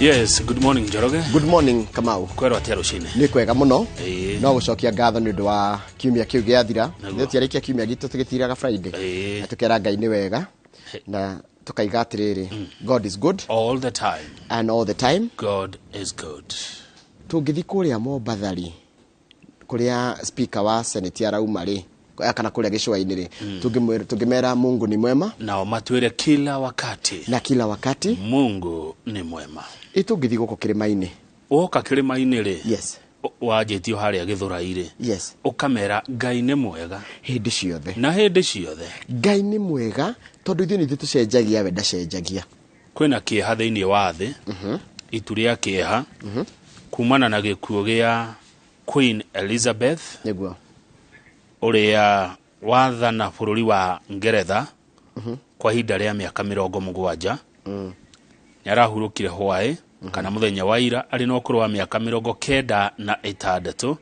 Yes, good morning Njoroge. Good morning Kamau. Kwero atia ruciini. Ni kwega muno. No gucokia ngatho ni ndu wa kiumia kiu giathira. Ndio tiarikia kiumia gitu tugitiraga Friday. Na tukera Ngai ni wega. Na tukaiga atiriri. God is good. All the time. And all the time. God is good. Tugithi kuria Mombathari. Kuria speaker wa Senate arauma ri. Kana kuria gicwa-ini ri. Tungimera Mungu ni mwema. Na matwire kila wakati. Na kila wakati. Mungu ni mwema. Itugithi guko kirima-ini. Oka kirima-ini ri. Yes. Wajitio haria Githurairi. Yes. Ukamera Ngai ni mwega. Hindi ciothe. Na hindi ciothe. Ngai ni mwega tondu ithuĩ nithuĩ tucenjagia we ndacenjagia. Kwina kieha thiini wa thi. Itu ria kieha. Kumana na gikuo gia Queen Elizabeth. Niguo. Uria wathana bururi wa Ngeretha. Kwa hinda ria miaka 70. Niarahurukire hwae. Kana muthenya wa ira ari no kuru wa miaka 96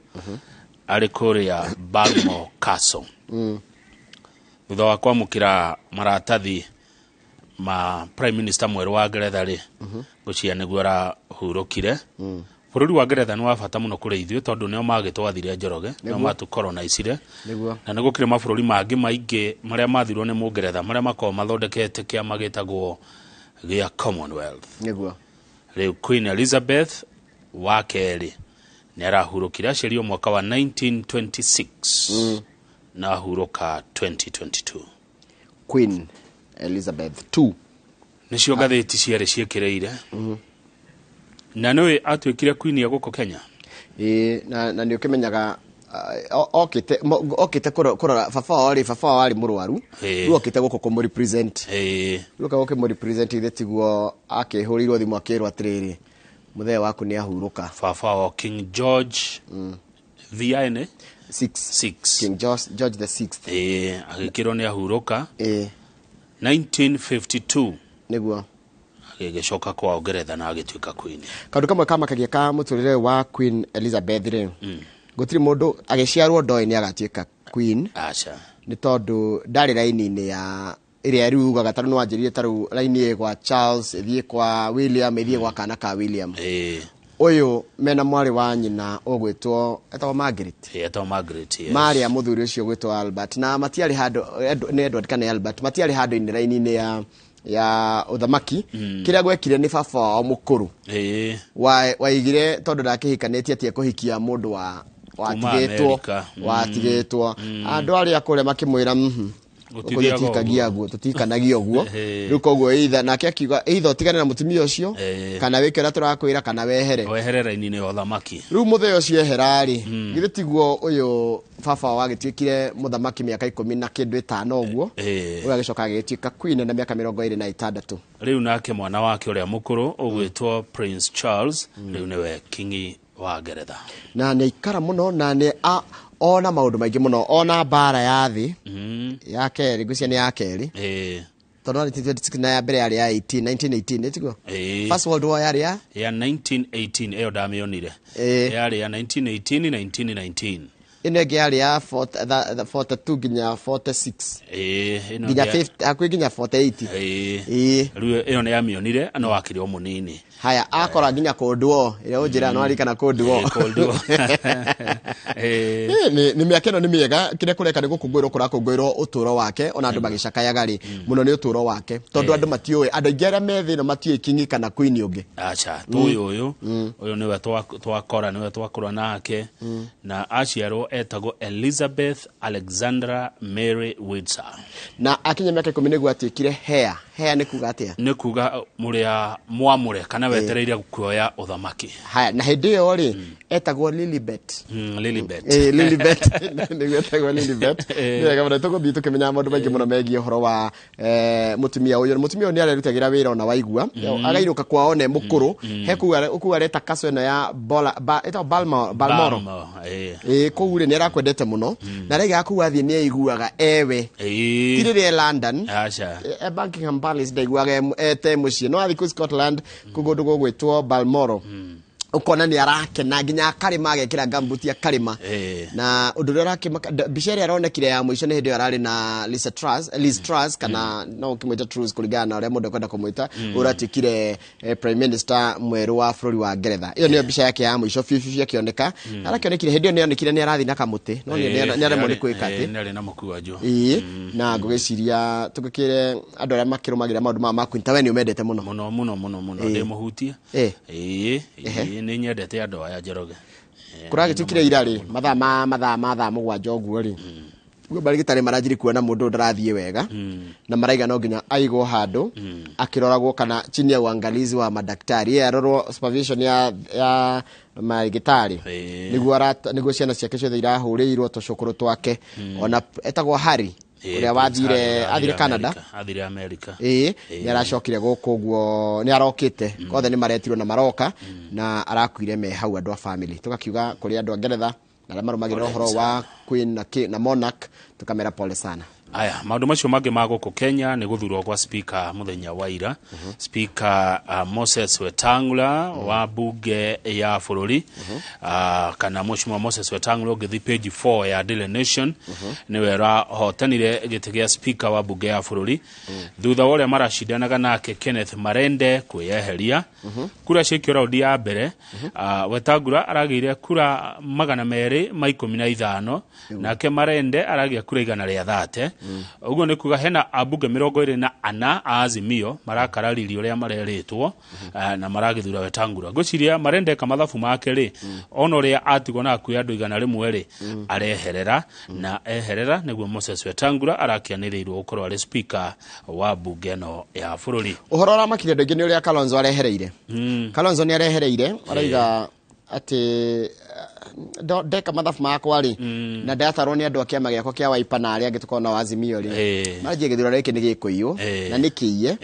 ari kuria Balmoral Castle. Thutha wa kwamukira maratathi ma Prime Minister mweru wa Ngeretha ri gucia niguo arahurukire. Bururi wa Ngeretha ni wa bata muno kuri ithuĩ tondu nio magitwathire Njoroge nio matukolonizire na nigukire mabururi mangi maingi maria mathirwo ni Mungeretha maria makao mathondekete kiama gitagwo gia Commonwealth. Niguo. Riu Queen Elizabeth wa keri ni arahurukire aciario mwaka wa 1926 na ahuruka 2022. Queen Elizabeth II nicio ngathĩti ciarĩ ciĩkĩrĩire. Na noe atwikire Queen ya guko Kenya. Na ni ukimenyaga okite kurora baba wari murwaru ru okite guko kumu represent ruka goke mu represent ithitiguo akihurirwo thimu akirwa atiriri muthee waku ni ahuruka baba wa King George the 6 King George the 6th agikirwo ni ahuruka 1952 niguo agicoka kwa Ngeretha na agituika Queen. Kandu kamwe kamakagia ka muturire wa Queen Elizabeth ri gutiri mundu agiciarwo ndoe ni agatuika Queen. Acha ni tondu ndari raini-ini ya iria riugaga taru no anjirire taru raini kwa Charles ithie kwa William ithie kwa kana ka William uyu mena mwari wa nyina ogwitwo etwa Margaret. Etwa Margaret. Yes. Maria muthuri ucio gwitwo Albert na matiari hando ni Edward kana Albert matiari hando ini raini-ini ya uthamaki kiria gwekire ni baba wa mukuru waigire tondu ndakihikanĩtie atie kuhikia mundu watigitwo andu aria kure makimwira gutikagia guo tutikanagio guo ruko guo itha nake akiuga itha utigane na mutumia ucio kana wikira turakwira kana wehere raini-ini ya uthamaki ru muthee ucio eherari githe tiguo uyu baba wagituikire muthamaki miaka 15 uguo uyu agicoka agituika Queen na miaka 26 riu nake mwana wake uria mukuru ugwitwo Prince Charles riu niwe kingi wa Ngeretha na ni ikara muno na ni ona maundu maingi muno ona bara ya thi ya keri gucia ni ya keri tondu ari 26 na ya mbere yari ya 1918 nitiguo First World War yari ya 1918 eyo damionire yari ya 1918 1919 inenge yari ya 42 ginya 46 ginya 50 akwi ginya 48 riu eyo ni yamionire ano wakirio munini haya akora ginya kodwo ile ujira no ari kana kodwo ni miakeno ni miega kire kureka ni gukungwirwo kurakungwirwo uturo wake ona andu magicakayaga ri muno ni uturo wake tondu andu matiuwe andu ingera methi no matiuwe kingi kana Queen ungi acha uyu niwe twakora niwe twakora nake na aciarwo etagwo Elizabeth Alexandra Mary Windsor na akinya miaka 10 niguo atiikire hair ni kuga atia ni kuga muria mwamure kana wetereire kuoya uthamaki haya na hindi yo ri etagwo Lilibet Lilibet niguo etagwo Lilibet ni kama tuguthii tukimenya maundu maingi muno megie horo wa mutumia uyu ni arerutagira wira ona waigua agairuka kwao ne mukuru hekuga reta kaso eno ya Balmoral kuure ni arakwendete muno na rega akuga thie ni aiguaga ewe tirire London acha Buckingham Palace ndaiguaga ete mucie no athi ku Scotland kugundu gugwitwo Balmoral ukona ni arakena nginya akarima agekira gambuti akarima na undu uria bica ria aronekire ya muico ni hindi arari na Liz Truss kana no kimwita Truss kuligana na uria mundu kwenda kumwita uratikire prime minister mweru wa bururi wa Ngeretha iyo niyo bica yake ya muico fifi akioneka arakionekire hindi ni onekire ni arathi na kamuti no ni aremwo ni kwika ati ni ari na mukuwa jo na ngugiciria tugikire andu aria makirumagira maundu ma makwinta we ni umendete muno muno ndi muhutia ni nyendete andu aya Njoroge kuragitukire irari mathaa mugwanja uguo ri bari gitari marajiri kuona mundu ndarathie wega na maraiga no nginya aigo handu akiroragwo kana chini ya uangalizi wa madaktari arorwo supervision ya magitari niguo ciana ciake ciothe irahuriirwo tucukuru twake ona etagwo Harry uria athire Canada athire America ni aracokire guku guo ni arokite othe ni maretirwo na maroka na arakuire me hau andu a family tugakiuga kuri andu a Ngeretha na marumagira uhoro wa Queen na Monarch tukamera pole sana. Aya maundu macio mangi ma guku Kenya ni guthurwo kwa speaker muthenya wa ira speaker Moses Wetangula wa bunge ya bururi kana Mheshimiwa Moses Wetangula ngithi page 4 ya Daily Nation ni wera hotanire gitigia speaker wa bunge ya bururi thutha wore marashidanaga nake Kenneth Marende kuyeheria kura cikio raundi ya mbere Wetangula aragire kura 215 nake Marende aragia kura 130 ugo ne kuga hena abunge 24 Azimio marakararirio uria mareritwo na maragithura Wetangula ngociria Marende kamathafu make ri ono ria atigwo na kuya andu 100 ri areherera na eherera niguo Moses Wetangula arakianirirwo ukorwo ari speaker wa bunge no ya bururi uhoro ra makire ndogi ni uria Kalonzo arehereire Kalonzo ni arehereire araiga ati ndeka mathafu makwa ri na ndatarwo ni andu akiama giako kia Wiper na aria ngitukona wa Azimio ri maji githura riki ni gikuiyo na nikiye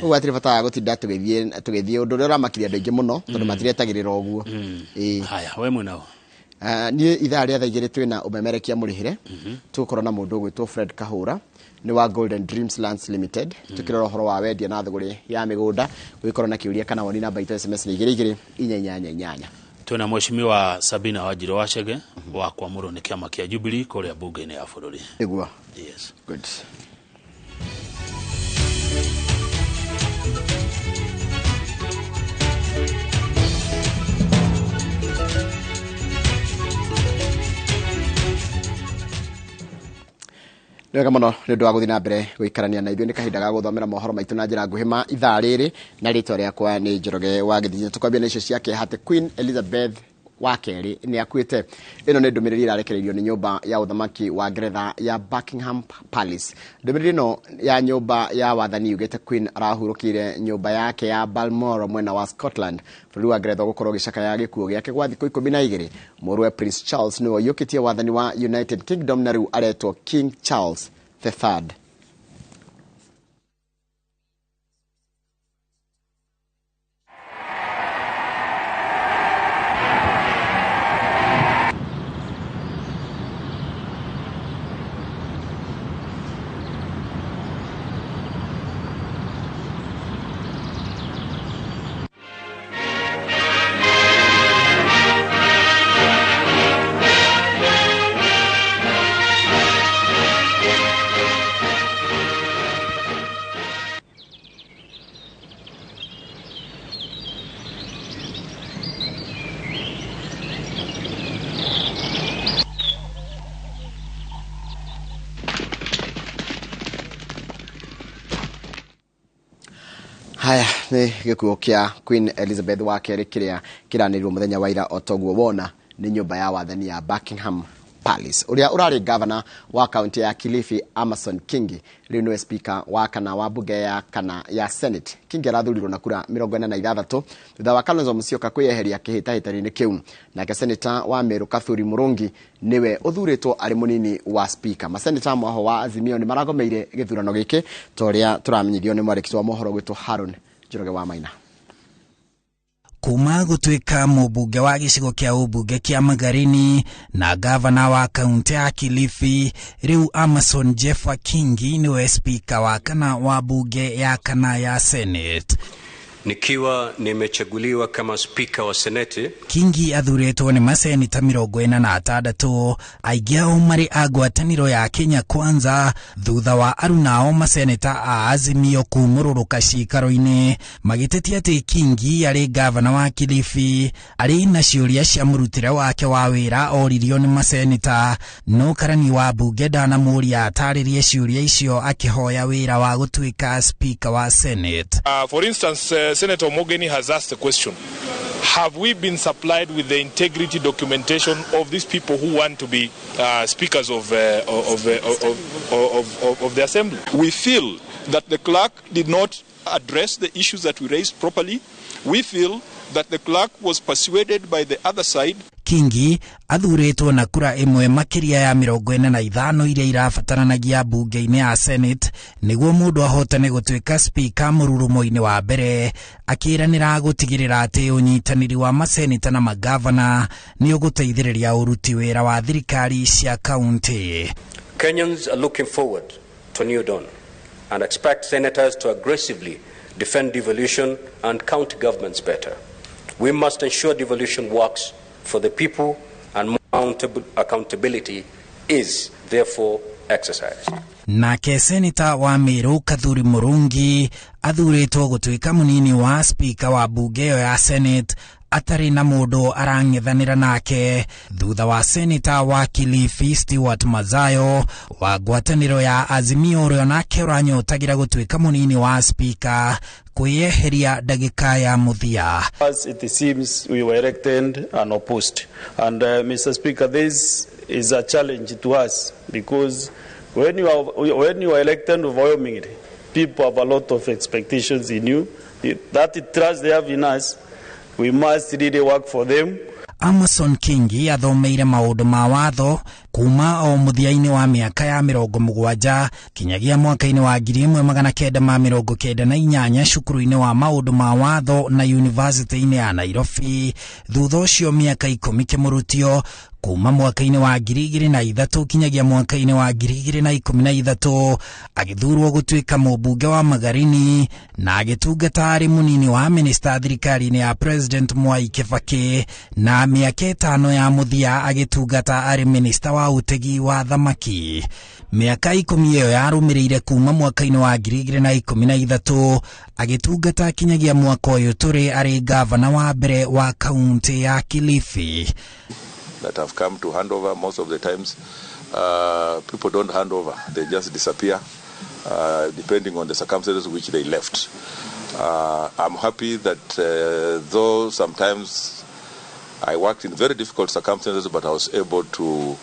ugu atiri bata gutinda tugithie undu uria ramakiria andu ingi muno tondu matiretagirira uguo haya we munao ni ithaa ria thaigire twina umemerekia murihire tukorwo na mundu gwitwo Fred Kahura ni wa Golden Dreams Lands Limited tukirora horo wa wendia na thuguri ya migunda wikorwo na kiuria kana woni namba ito SMS ni 22 tuna Mheshimiwa Sabina Wajiro Wachege wa kwamuru ni kiama kia Jubilee kuria bunge-ini ya bururi igwa yes good Lega mono ndu wa guthina mbere guikarania na ithuĩ ni kahinda ga guthomera mohoro maitu na njira nguhima ithaa rĩrĩ na ritwa rĩakwa ni Njoroge wa Githii tukwambia na icio ciake hate Queen Elizabeth wa keri ni akuite ino ni ndumiriri irarekereirio ni nyumba ya uthamaki wa Ngeretha ya Buckingham Palace ndumiriri no ya nyumba ya wathani ugete Queen arahurukire nyumba yake ya Balmoral mwena wa Scotland bũrũri wa Ngeretha gukorwo gicaka ya gikuo giake gwa thikũ 12 mũrwe Prince Charles niwe yukitie wathani wa United Kingdom na riu aretwo King Charles III. Haya ni gikuo kia Queen Elizabeth wa keri kiria kiranirwo muthenya wa ira otoguo wona ni nyumba ya wathani ya Buckingham Palace uria urari governor wa county ya Kilifi Amason Kingi riu ni speaker wa kana wa bunge ya kana ya Senate Kingi arathurirwo na kura 46 thutha wa Kalonzo Musyoka kwiyeheria kihitahitani kiu na senator wa Meru Kathuri Murungi niwe uthuritwo ari munini wa speaker masenator mwaho wa Azimio ni maragomeire githurano giki toria turamenyirio ni mwarekizo wa mohoro gwitwo Harun Njoroge wa Maina kuma gutwika mubunge wa gicigo kia ubunge kia Magarini na gavana wa kaunti ya Kilifi riu Amason Jeffa Kingi niwe speaker wa kana wa bunge ya kana ya Senate Nikiwa nimechaguliwa kama spika wa seneti, Kingi athuretwo ni maseneta 46 aingĩ ao marĩ a ngwatanĩro ya Kenya Kwanza thutha wa arunao maseneta a Azimio kumũrũrũka ciikaro-inĩ magĩtetia atĩ Kingi arĩ gavana wa Kilifi arĩ na ciũria cia mũrutĩre wake wa wĩra oririo nĩ maseneta, no karani wa mbunge ndanamũria atarĩrie ciũria icio akĩhoya wĩra wa gũtuĩka speaker wa Senate. For instance, Senator Mogeni has asked the question, have we been supplied with the integrity documentation of these people who want to be speakers of the assembly? We feel that the clerk did not address the issues that we raised properly. We feel that the clerk was persuaded by the other side. Kingi athuretwo na kura imwe makiria ya 45 iria irabataranagia bunge-inĩ ya Senate nĩguo mũndũ ahotane gũtuĩka speaker mũrurumo-inĩ wa mbere, akĩranĩra gũtigĩrĩra atĩ ũnyitanĩri wa maseneta na magavana nĩ ũgũteithĩrĩria ũruti wĩra wa thirikari cia kaunti. Kenyans are looking forward to New Dawn and expect senators to aggressively defend devolution and county governments better. We must ensure devolution works for the people and accountability is therefore exercised. Nake seneta wa Meru Kathuri Murungi athuretwo gũtuĩka mũnini wa speaker wa bunge ĩyo ya Senate atari na mũndũ arang'ethanĩra nake thutha wa seneta wa Kilifi Stewart Mazayo wa ngwatanĩro ya Azimio ũrĩa nake ũranyotagĩra gũtuĩka mũnini wa speaker kwĩyeheria ndagĩka ya mũthia. As it seems, we were elected and opposed. And Mr. Speaker, this is a challenge to us because when you are elected overwhelmingly, people have a lot of expectations in you. That trust they have in us, we must really work for them. Amason Kingi athomeire maũndũ ma watho kuma o mũthia-inĩ wa mĩaka ya 70 kinyagia mwaka-inĩ wa 1998 cukuru-inĩ wa maũndũ ma watho na university-inĩ ya Nairobi. Thutha ũcio mĩaka 10 kĩmũrutio kuma mwaka-inĩ wa 2003 kinyagia mwaka-inĩ wa 2013 agĩthurwo gũtuĩka mũmbunge wa Magarini na agĩtungata arĩ mũnini wa minista thirikari-inĩ ya President Mwai Kibaki na mĩaka 5 ya mũthia agĩtungata arĩ minista wa utegi wa thamaki. Mĩaka 10 ĩyo yarũmĩrĩire kuma mwaka-inĩ wa 2013 agĩtungata kinyagia mwaka ũyũ tũrĩ arĩ gavana wa mbere wa kaunti ya Kilifi. That have come to hand over. Most of the times people don't hand over, they just disappear depending on the circumstances which they left. I'm happy that though sometimes I worked in very difficult circumstances, but I was able to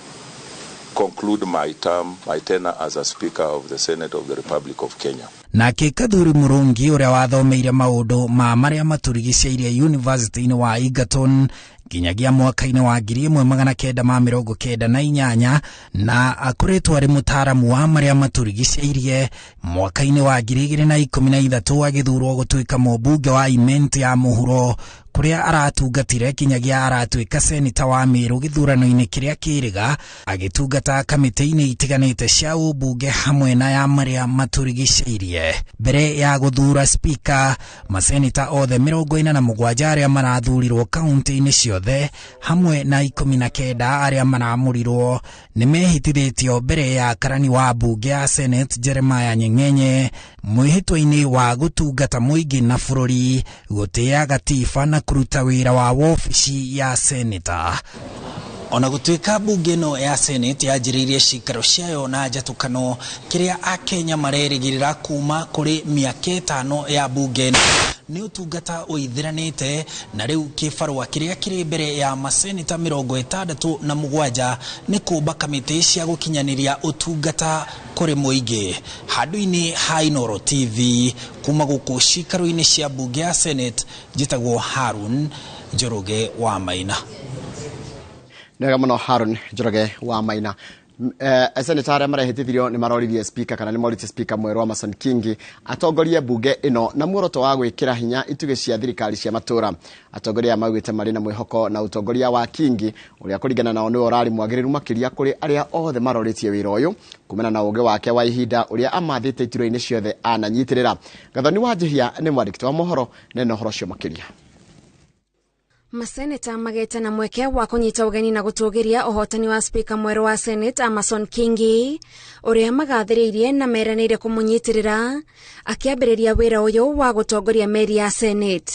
conclude my tenure as a Speaker of the Senate of the Republic of Kenya. Nake Kathuri Murungi ũrĩa wathomeire maũndũ ma marĩa maturigicĩirie university-inĩ wa Egerton kinyagia mwaka-inĩ wa 1998 na akoretwo arĩ mũtaaramu wa marĩa maturigicĩirie mwaka-inĩ wa 2013 agĩthurwo gũtuĩka mũmbunge wa Imenti ya mũhuro kuria aratungatire kinyagia aratuĩka seneta wa Meru gĩthurano-inĩ kĩrĩa kĩrĩga agĩtungata kamĩtĩ-inĩ itiganĩte cia ũmbunge hamwe na ya marĩa maturigicĩirie. Mbere ya gũthura speaker, maseneta othe 47 arĩa marathurirwo kaunti-inĩ ciothe hamwe na 19 arĩa maramũrirwo nĩmehĩtithĩtio mbere ya karani wa bunge ya Senate Jeremiah Nyeng'enye mwĩhĩtwa-inĩ wa gũtungata mũingĩ na bũrũri, gũtĩa gatiba na kuruta wĩra wa wobici ya seneta. Ona gũtuĩka bunge ĩno ya Senate yanjĩrĩirie cikaro ciayo na njatũkano kĩrĩa akenya marerĩgĩrĩra kuma kũrĩ mĩaka 5 ya bunge nĩ ũtungata ũithiranĩte na rĩu kĩbarũa kĩrĩa kĩrĩ mbere ya maseneta 67 nĩ kũmba kamĩtĩ cia gũkinyanĩria ũtungata kũrĩ mũingĩ. Handũ-inĩ ha Inooro TV kuma gũkũ cikaro-inĩ cia bunge ya Senate, njĩtagwo Harun Njoroge wa Maina. Nega mũno Harun Njoroge wa Maina. Senator arĩa marehĩtithirio nĩ maroririe speaker kana nĩ morĩtie speaker mwerũ wa Mason Kingi atongorie bunge ĩno na muoroto wa gwĩkĩra hinya itugĩ cia thirikari cia matũra. Atongoria maugĩte marĩ na mwĩhoko na utongoria wa Kingi ũrĩa kũringana nao nĩ ũrarĩ mwagĩrĩru makĩria kũrĩ arĩa othe marorĩtie wĩra ũyũ kumana na ũgĩ wake wa ihinda ũrĩa amathĩte iturwa-inĩ ciothe ananyitĩrĩra. Gathoni wa Njihia nĩ mwandĩki wa mohoro na ũhoro ũcio makĩria. Maseneta magete na mweke wa kunyita ugeni na gũtũgĩria ũhotani wa speaker mwerũ wa Senate Mason Kingi ũrĩa magathĩrĩirie na meranĩire kũmũnyitĩrĩra akĩambĩrĩria wĩra ũyũ wa gũtongoria meri ya Senate.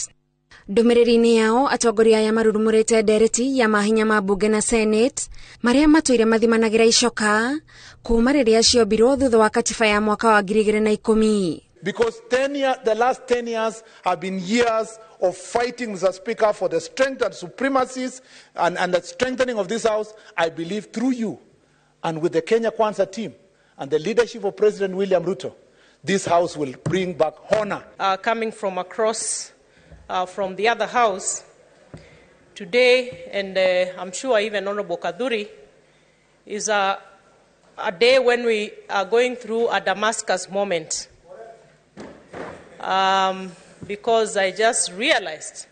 Ndũmĩrĩri-inĩ yao atongoria aya marurumũrĩte ndereti ya mahinya ma bunge na Senate marĩa matũire mathimanagĩra icoka kuma rĩrĩa ciombirwo thutha wa katiba ya mwaka wa 2010. Because the last 10 years have been years of fighting, Mr. Speaker, for the strength and supremacies and the strengthening of this House. I believe through you and with the Kenya Kwanza team and the leadership of President William Ruto, this House will bring back honor. Coming from across from the other House today, and I'm sure even Honorable Kaduri, is a day when we are going through a Damascus moment. Because I just realized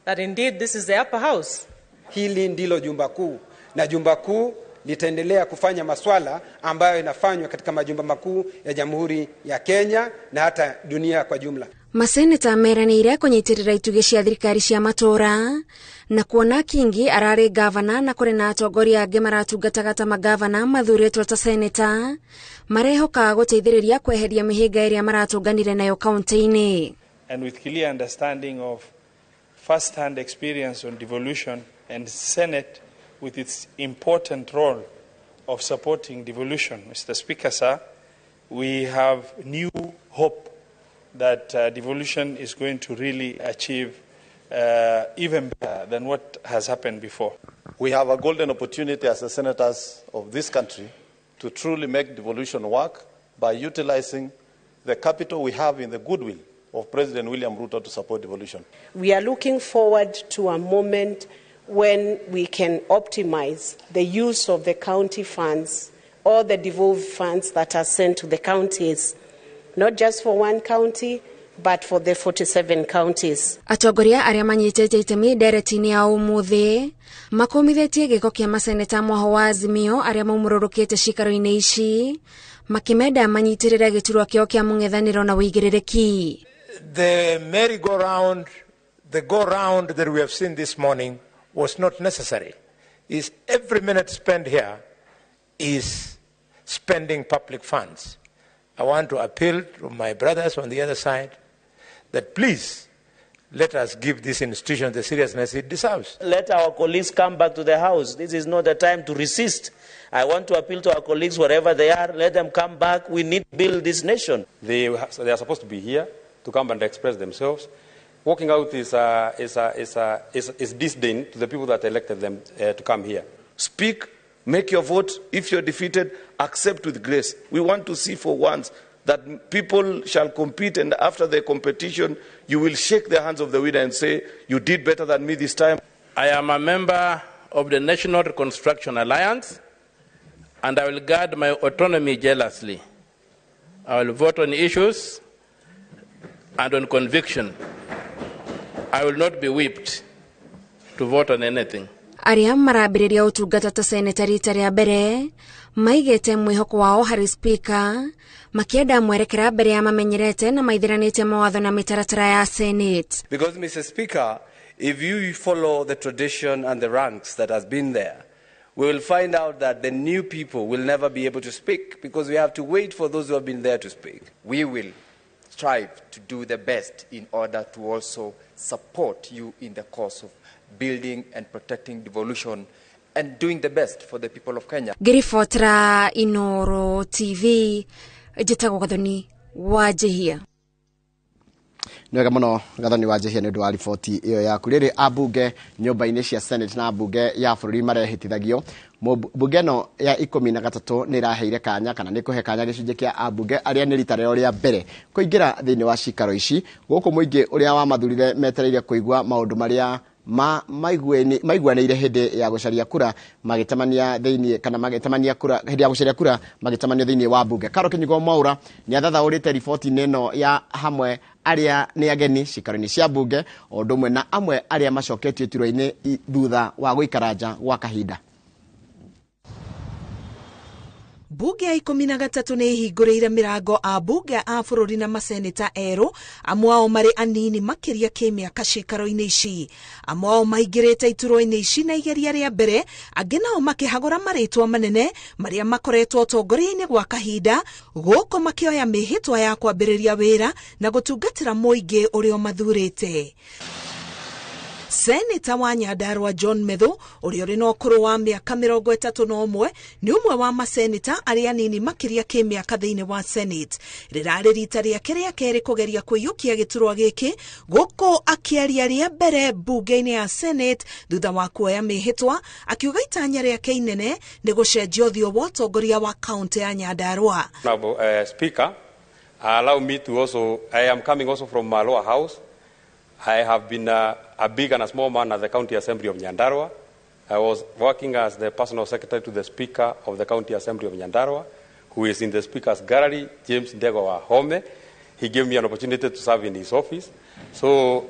that indeed this is the upper house. Hili ndilo jumba kuu na jumba kuu litaendelea kufanya maswala ambayo inafanywa katika majumba makuu ya Jamhuri ya Kenya na hata dunia kwa jumla. Maseneta meranĩire kũnyitĩrĩra itugĩ cia thirikari cia matũra na kuona Kingi ararĩ gavana na kũrĩ na atongoria angĩ maratungataga ta magavana mathurĩtwo ta seneta marehoka gũteithĩrĩria kweheria mĩhĩnga ĩrĩa maratũnganire nayo kaunti-inĩ. And with clear understanding of first-hand experience on devolution and Senate with its important role of supporting devolution, Mr. Speaker, sir, we have new hope that devolution is going to really achieve even better than what has happened before. We have a golden opportunity as the senators of this country to truly make devolution work by utilizing the capital we have in the goodwill of President William Ruto to support devolution. We are looking forward to a moment when we can optimize the use of the county funds, all the devolved funds that are sent to the counties, not just for one county, but for the 47 counties. Atongoria arĩa manyitĩte itemi ndereti-inĩ ya ũmũthĩ makomithitie gĩko kĩa maseneta mwaho wa Azimio arĩa maumũrũrũkĩte cikaro-inĩ ici makĩmenda manyitĩrĩre gĩturwa kĩo kĩa mũng'ethanĩro na wĩigĩrĩrĩki. The merry-go-round, the go-round that we have seen this morning was not necessary. Is every minute spent here is spending public funds. I want to appeal to my brothers on the other side that please let us give this institution the seriousness it deserves. Let our colleagues come back to the House. This is not the time to resist. I want to appeal to our colleagues wherever they are. Let them come back. We need to build this nation. They are supposed to be here to come and express themselves. Walking out is disdain to the people that elected them to come here. Speak, make your vote. If you're defeated, accept with grace. We want to see for once that people shall compete, and after the competition, you will shake the hands of the winner and say, you did better than me this time. I am a member of the National Reconstruction Alliance, and I will guard my autonomy jealously. I will vote on issues and on conviction. I will not be whipped to vote on anything. Arĩa marambĩrĩria ũtungata ta seneta rita rĩa mbere maigĩte mwĩhoko wao harĩ speaker makĩenda mwerekera mbere ya mamenyerete na maithiranĩtie mawatho na mĩtaratara ya Senate. Because, Mr. Speaker, if you follow the tradition and the ranks that has been there, we will find out that the new people will never be able to speak because we have to wait for those who have been there to speak. We will strive to do the best in order to also support you in the cause of building and protecting devolution and doing the best for the people of Kenya. Ngĩribotera Inooro TV, njĩtagwo Gathoni wa Njihia. Nĩwega mũno Gathoni wa Njihia nĩ ũndũ wa riboti ĩyo yaku. Rĩrĩ ambunge nyũmba-inĩ cia Senate na ambunge ya bũrũri marehĩtithagio. Mbunge ĩno ya 13 nĩ ĩraheire kanya kana nĩ kũhe kanya gĩcunjĩ kĩa ambunge arĩa nĩ rita rĩao rĩa mbere kũingĩra thĩinĩ wa cikaro ici gũkũ mũingĩ ũrĩa wamathurire metereire kũigua maũndũ marĩa maiguanĩire hĩndĩ ya gũcaria kura magĩtamania thĩinĩ kana magĩtamania kura hĩndĩ ya gũcaria kura magĩtamanio thĩinĩ wa mbunge. Karo Kĩnyugo Mwaura nĩ athathaũrĩte riboti-inĩ ĩno ya hamwe arĩa nĩ ageni cikaro-inĩ cia mbunge o ũndũ ũmwe na amwe arĩa macoketio iturwa-inĩ thutha wa gũikara nja gwa kahinda. Bunge ya 13 nĩ ihingũrĩire mĩrango a bunge a bũrũri na maseneta erũ, amwe ao marĩ anini makĩria kĩmĩaka cikaro-inĩ ici. Amwe ao maingĩrĩte iturwa-inĩ ici na igeria rĩa mbere, angĩ nao makĩhagũra marĩtwa manene marĩa makoretwo ũtongoria-inĩ gwa kahinda, gũkũ makĩoya mĩhĩtwa ya kwambĩrĩria wĩra na gũtungatĩra mũingĩ ũrĩa mathurĩte. Seneta wa Nyandarua John Methu ũrĩa ũrĩ na ũkũrũ wa mĩaka 31 nĩ ũmwe wa maseneta arĩa anini makĩria kĩmĩaka thĩinĩ wa Senate. Rĩrarĩ rita rĩake rĩa kerĩ kũgeria kũiyũkia gĩturwa gĩkĩ, gũkũ akĩaria rĩa mbere bunge-inĩ ya Senate thutha wa kuoya mĩhĩtwa, akiuga itanya rĩake inene nĩ gũcenjia ũthiũ wa ũtongoria wa kaunti ya Nyandarua. Speaker, allow me to also, I am coming also from my lower house. I have been a big and a small man at the County Assembly of Nyandarua. I was working as the personal secretary to the Speaker of the County Assembly of Nyandarua, who is in the Speaker's gallery, James Ndegowa Home. He gave me an opportunity to serve in his office. So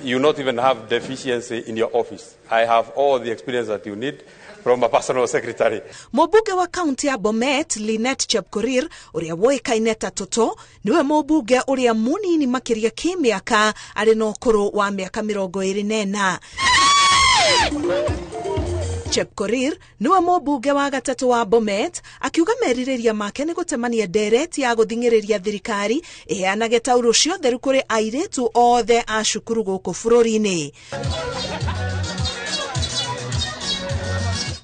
you not even have deficiency in your office. I have all the experience that you need from a personal secretary. Mũmbunge wa kaunti ya Bomet, Lynette Chepkorir, ũrĩa woĩkaine ta Toto, niwe mũmbunge ũrĩa mũnini makĩria kĩmĩaka arĩ na ũkũrũ wa mĩaka 24. Chepkorir niwe mũmbunge wa gatatũ wa Bomet, akiuga merirĩria make nĩ gũtemania ndereti ya gũthing'ĩrĩria thirikari ĩheanage taurũ cia ũtheru kũrĩ airĩtu othe a cukuru gũkũ bũrũri-inĩ.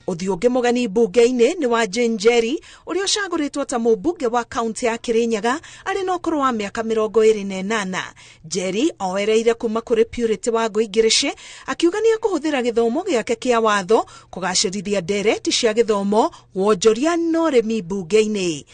Ũthiũ ũngĩ mũgeni bunge-inĩ nĩ wa Jane Njeri, ũrĩa ũcagũrĩtwo ta mũmbunge wa kaunti ya Kirinyaga arĩ na ũkũrũ wa mĩaka 28. Njeri oereire kuma kũrĩ Purity wa Ngũingĩrĩce, akiuga nĩ ekũhũthĩra gĩthomo gĩake kĩa watho kũgacĩrithia ndereti cia gĩthomo, wonjoria na ũrĩmi bunge-inĩ.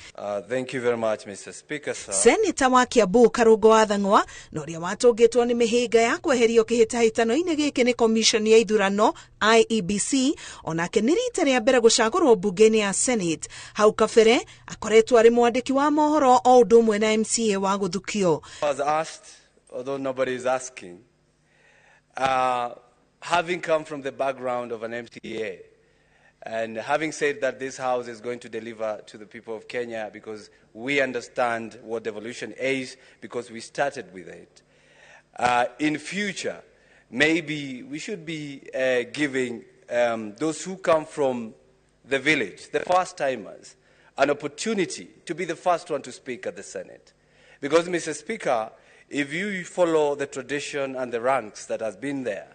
Thank you very much, Mr. Speaker, sir. Seneta wa Kiambu Karũngũ wa Thang'wa na ũrĩa watũngĩtwo nĩ mĩhĩnga ya kweherio kĩhĩtahĩtano-inĩ gĩkĩ nĩ commission ya ithurano IEBC, onake nĩ rita rĩa mbere gũcagũrwo bunge-inĩ ya Senate. Hau kabere akoretwo arĩ mwandĩki wa mohoro o ũndũ ũmwe na MCA wa gũthukio. I was asked, although nobody is asking, having come from the background of an MCA and having said that this house is going to deliver to the people of Kenya because we understand what devolution is, because we started with it. In future, maybe we should be giving those who come from the village, the first-timers, an opportunity to be the first one to speak at the Senate. Because, Mr. Speaker, if you follow the tradition and the ranks that has been there,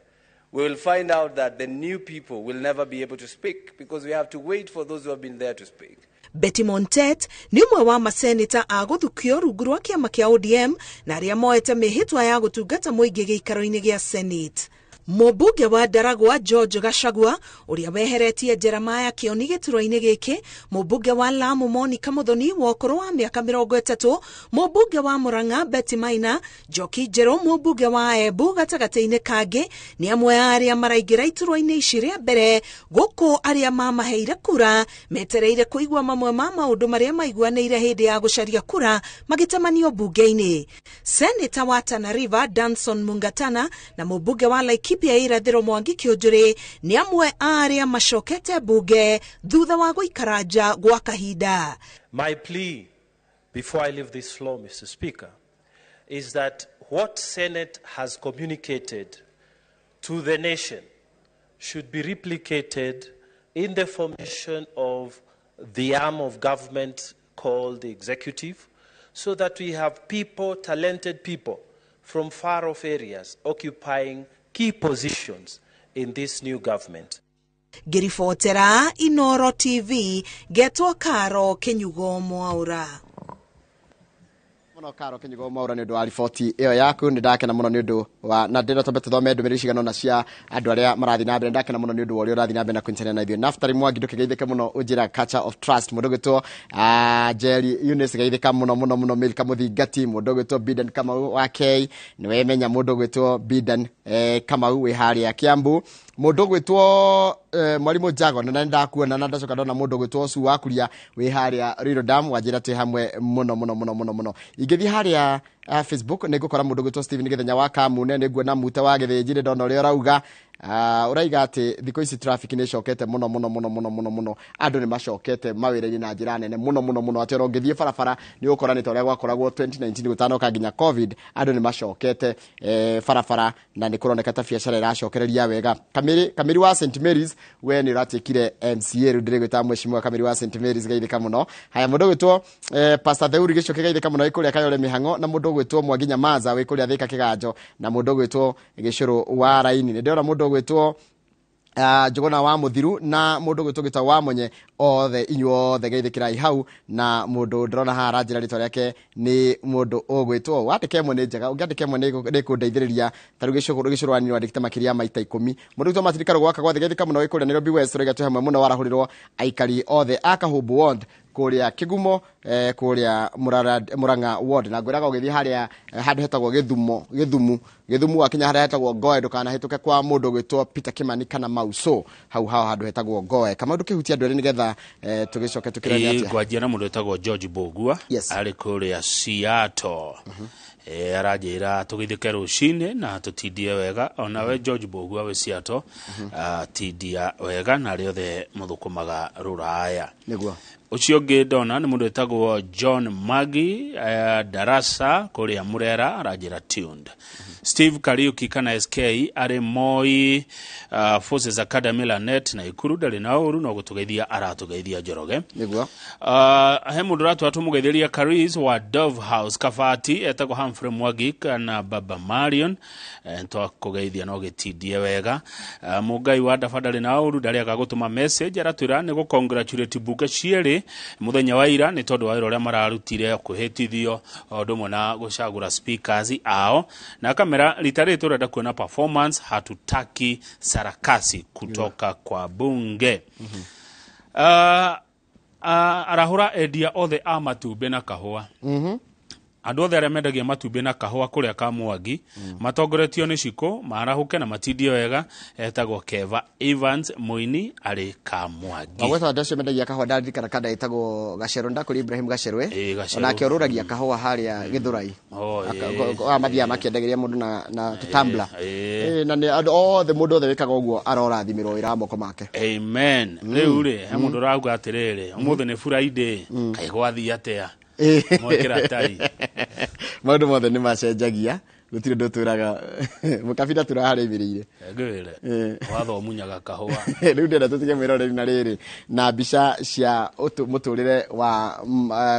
we will find out that the new people will never be able to speak because we have to wait for those who have been there to speak. Betty Montet ni ũmwe wa maseneta a gũthukio rungu rwa kĩama kĩa ODM na arĩa moete mĩhĩtwa ya gũtungata mũingĩ gĩikaro-inĩ gĩa Senate. Mũmbunge wa Ndaragwa George Gachagua ũrĩa weheretie Jeremiah Kĩoni gĩturwa-inĩ gĩkĩ, mũmbunge wa Lamu Monica Muthoni wa ũkũrũ wa mĩaka 30, mũmbunge wa Murang'a Betty Maina, Njoki Njerũ mũmbunge wa Embu gatagatĩ-inĩ kangĩ nĩ amwe arĩa maraingĩra iturwa-inĩ ici rĩa mbere, gũkũ arĩa mamaheire kura metereire kũigua mamwe ma maũndũ marĩa maiguanĩire hĩndĩ ya gũcaria kura magĩtamanio bunge-inĩ. Seneta wa Tana River Danson Mungatana na mũmbunge wa Laikipia pia irathĩro Mwangi Kĩũnjũrĩ nĩ amwe arĩa macokete bunge thutha wa gũikara nja gwa kahinda. My plea before I leave this floor, Mr. Speaker, is that what Senate has communicated to the nation should be replicated in the formation of the arm of government called the executive, so that we have people, talented people from far-off areas occupying key positions in this new government. Ngĩribotera Inooro TV, Getwo Karo Kĩnyugo Mwaura. Muno Karo Kenyugo Maura ni undu wa riboti iyo yaku ni ndakena muno ni undu wa na ndino tombe tuthome ndumiri cigano na cia andu aria marathi na mbere ndakena muno ni undu wa uria urathi na mbere na kuintana na ithuĩ Naftali Mwangi ndukigeithĩke muno unjira culture of trust mundu gwitwo Jerry Eunice geithĩka muno Milka Muthingati mundu gwitwo Bidan Kamau wa K niwe menya mundu gwitwo Bidan Kamau wi haria Kiambu mundu gwitwo mwalimu Jago na ndakuona na ndacoka ndona mundu gwitwo Su wakuria wi haria Riro Dam wanjira twi hamwe muno ingithi haria Facebook nigukora mundu gwitwo Steven Githenya wa Kamune niguona muta wa githinjire ndona uria urauga uraiga ati thiko ici traffic ni cokete muno andu ni macokete mawira-ini na njira nene muno ati ongithie barabara ni ukoranite uria gwakoragwo 2019 gutanoka nginya covid andu ni macokete barabara na ni kuroneka ta biacara iracokereria wega Kamiri wa St Mary's we ni ratikire MCA rudire gwita mweshimwa Kamiri wa St Mary's geithika muno haya mundu gwitwo Pastor Theuri gicoke geithika muno ikuria Kayole Mihango na mundu gwitwo Mwanginya Maza we kuria Thika Kiganjo na mundu gwitwo Gicuru wa Raini ni ndiona mundu gwitwo Jogona wa Muthiru na mundu gwitwo Gita wa Monye othe inyuothe geithikira hau na mundu ndrona hara njira ritwa riake ni mundu ogwitwo wandike mwe ni njega ungiandike mwe ni kundeithiriria taru gicurwani wandikite makiria maita 10 mundu gwitwo matirikaro gwaka gwathe geithika muno wikuria Nairobi West rega tu hamwe muno warahurirwo aikari othe akahumbu ward kuria Kigumo kuria Muranga ward na gwiraga ugithie haria handu hetagwo Githumu akinya haria hetagwo Ngoe ndukana hituke kwa mundu gwitwo Peter Kimani kana Mauso hau handu hetagwo Ngoe kama ndukihutia andu nigetha tugicoke tukirania atia gwajia na mundu hetagwo George Bogua ari kuria Seattle arajira tugithike rucini na tutindie wega onawe George Bogua we Seattle tindia wega na riothe muthukumaga ruraya niguo ucio ngidona ni mundu etagwo John Magi Darasa kuria Murera arajira tuned Steve Kariuki kana SK ari Moi Forces Academy Lanet na Ikuru ndari na uru no gutugeithia aratugeithia Njoroge niguo he mundu ratu atumugeithiria Caris wa Dove House Kafati etagwo Humphrey Mwangi kana Baba Marion ento kugeithia no gitindie wega mugai wa ndafadari na uru ndari agagutuma message aratwira ni gukongratulate Buga Cieri muthenya wa ira ni tondu wa wira uria mararutire kuhitithio ndumo na gucagura speakers ao na kamera litarito urenda kuona performance hatutaki sarakasi kutoka kwa bunge arahura edia othe amatumbe na kahua andu othe aria mendagia matumbe na kahua kuria ka Mwangi matongoretio ni ciko marahuke na matindie wega etagwo Keva Evans Muini ari ka Mwangi wagweta ndacio mendagia kahua ndari kana kada etagwo Gacero ndakuri Ibrahim Gacerwe ona akioruragia kahua haria Githurai amathia makiendagiria mundu na tutambla na ni andu othe mundu othe wikaga uguo arorathimirwo ira moko make amen riu ri he mundu rauga atiriri umuthe ni Friday kai gwathi atia mwekera tai maundu mothe ni macenjagia gutire nduturaga mukabida turaharĩbĩrĩire ngwire watho munyaga kahua riu ndenda tutige mwiroreri na riri na mbica cia muturire wa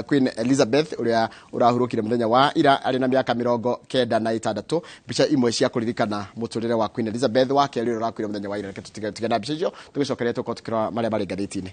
Queen Elizabeth uria urahurukire muthenya wa ira ari na miaka 96 mbica imwe cia kuririkana muturire wa Queen Elizabeth wa keri urakwire muthenya wa ira tutige na mbica icio tugicokeretie tukotukira maria bari ngathĩti-inĩ